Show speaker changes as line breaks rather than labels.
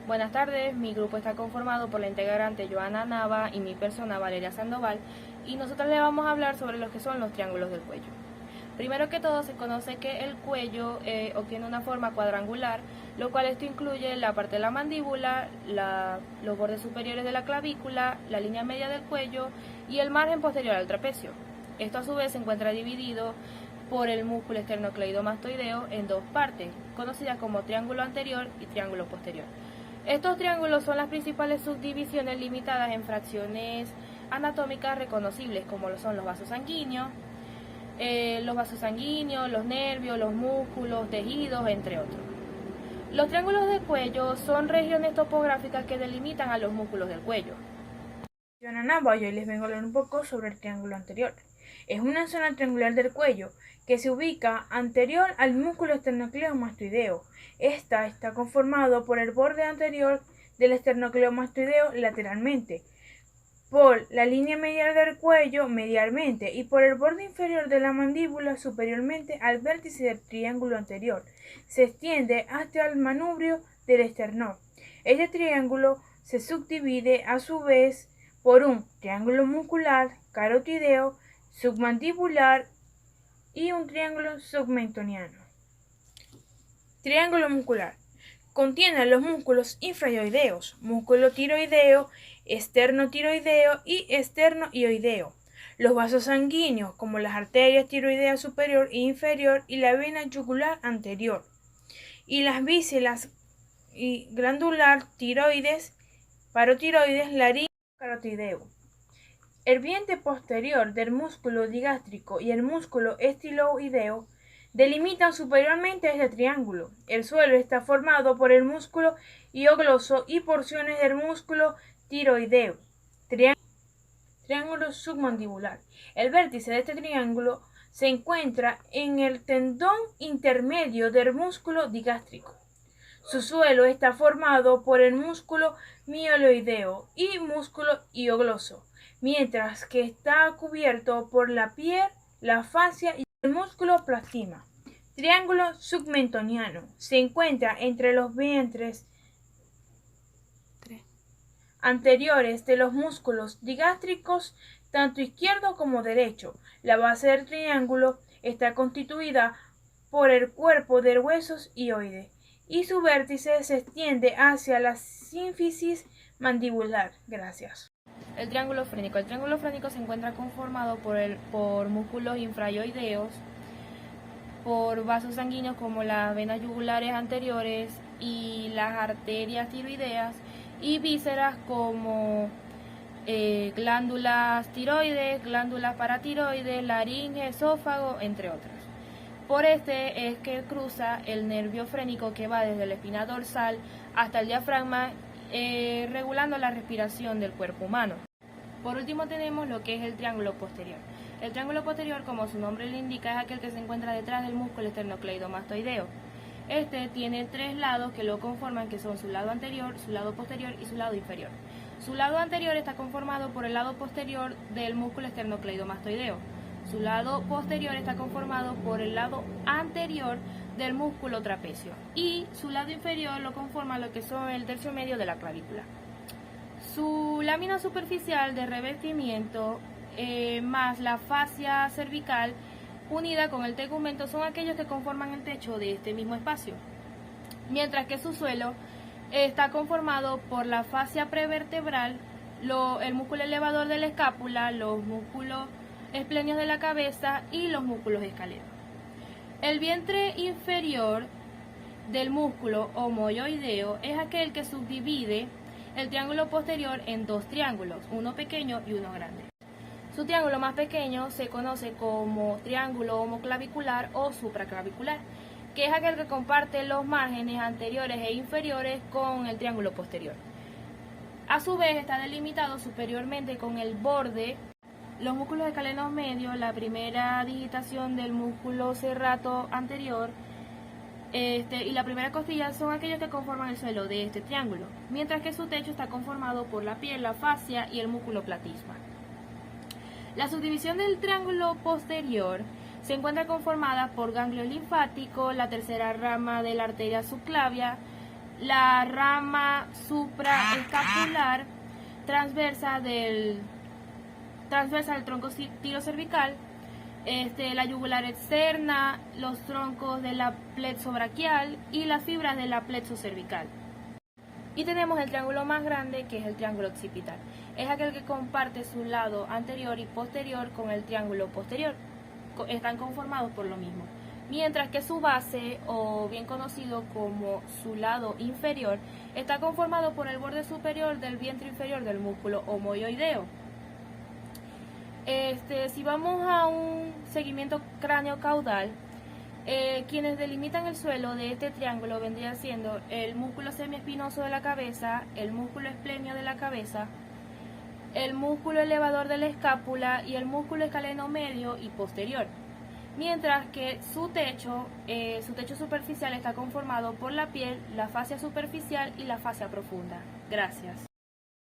Buenas tardes, mi grupo está conformado por la integrante Joana Nava y mi persona Valeria Sandoval, y nosotros le vamos a hablar sobre lo que son los triángulos del cuello. Primero que todo, se conoce que el cuello obtiene una forma cuadrangular, lo cual esto incluye la parte de la mandíbula, los bordes superiores de la clavícula, la línea media del cuello y el margen posterior al trapecio. Esto a su vez se encuentra dividido por el músculo esternocleidomastoideo en dos partes, conocidas como triángulo anterior y triángulo posterior. Estos triángulos son las principales subdivisiones limitadas en fracciones anatómicas reconocibles, como lo son los vasos sanguíneos, los nervios, los músculos, tejidos, entre otros. Los triángulos del cuello son regiones topográficas que delimitan a los músculos del cuello.
Yo, Nava, hoy les vengo a hablar un poco sobre el triángulo anterior. Es una zona triangular del cuello que se ubica anterior al músculo esternocleidomastoideo. Esta está conformado por el borde anterior del esternocleidomastoideo lateralmente, por la línea medial del cuello medialmente y por el borde inferior de la mandíbula superiormente al vértice del triángulo anterior. Se extiende hasta el manubrio del esternón. Este triángulo se subdivide a su vez por un triángulo muscular carotideo submandibular y un triángulo submentoniano. Triángulo muscular. Contiene los músculos infrayoideos, músculo tiroideo, esternotiroideo y esternoioideo. Los vasos sanguíneos, como las arterias tiroidea superior e inferior y la vena yugular anterior. Y las vísceras y glandular tiroides, parotiroides, laringe, carotideo. El vientre posterior del músculo digástrico y el músculo estiloideo delimitan superiormente este triángulo. El suelo está formado por el músculo hiogloso y porciones del músculo tiroideo. Triángulo submandibular. El vértice de este triángulo se encuentra en el tendón intermedio del músculo digástrico. Su suelo está formado por el músculo mieloideo y músculo hiogloso, mientras que está cubierto por la piel, la fascia y el músculo plastima. Triángulo submentoniano. Se encuentra entre los vientres anteriores de los músculos digástricos, tanto izquierdo como derecho. La base del triángulo está constituida por el cuerpo de huesos hioides y su vértice se extiende hacia la sínfisis mandibular. Gracias.
El triángulo frénico. El triángulo frénico se encuentra conformado por músculos infrayoideos, por vasos sanguíneos como las venas yugulares anteriores y las arterias tiroideas, y vísceras como glándulas tiroides, glándulas paratiroides, laringe, esófago, entre otras. Por este es que cruza el nervio frénico que va desde la espina dorsal hasta el diafragma, regulando la respiración del cuerpo humano. Por último tenemos lo que es el triángulo posterior. El triángulo posterior, como su nombre le indica, es aquel que se encuentra detrás del músculo esternocleidomastoideo. Este tiene tres lados que lo conforman, que son su lado anterior, su lado posterior y su lado inferior. Su lado anterior está conformado por el lado posterior del músculo esternocleidomastoideo. Su lado posterior está conformado por el lado anterior del músculo trapecio. Y su lado inferior lo conforma lo que son el tercio medio de la clavícula. Su lámina superficial de revestimiento más la fascia cervical unida con el tegumento son aquellos que conforman el techo de este mismo espacio, mientras que su suelo está conformado por la fascia prevertebral, el músculo elevador de la escápula, los músculos esplenios de la cabeza y los músculos escalenos. El vientre inferior del músculo homoyoideo es aquel que subdivide el triángulo posterior en dos triángulos, uno pequeño y uno grande. Su triángulo más pequeño se conoce como triángulo homoclavicular o supraclavicular, que es aquel que comparte los márgenes anteriores e inferiores con el triángulo posterior. A su vez está delimitado superiormente con el borde, los músculos escalenos medios, la primera digitación del músculo serrato anterior y la primera costilla son aquellos que conforman el suelo de este triángulo, mientras que su techo está conformado por la piel, la fascia y el músculo platisma. La subdivisión del triángulo posterior se encuentra conformada por ganglio linfático, la tercera rama de la arteria subclavia, la rama supraescapular transversa del tronco tirocervical, la yugular externa, los troncos de la plexobraquial y las fibras de la plexocervical. Y tenemos el triángulo más grande, que es el triángulo occipital. Es aquel que comparte su lado anterior y posterior con el triángulo posterior. Están conformados por lo mismo. Mientras que su base, o bien conocido como su lado inferior, está conformado por el borde superior del vientre inferior del músculo omoioideo. Si vamos a un seguimiento cráneo-caudal, quienes delimitan el suelo de este triángulo vendrían siendo el músculo semiespinoso de la cabeza, el músculo esplenio de la cabeza, el músculo elevador de la escápula y el músculo escaleno medio y posterior. Mientras que su techo superficial está conformado por la piel, la fascia superficial y la fascia profunda. Gracias.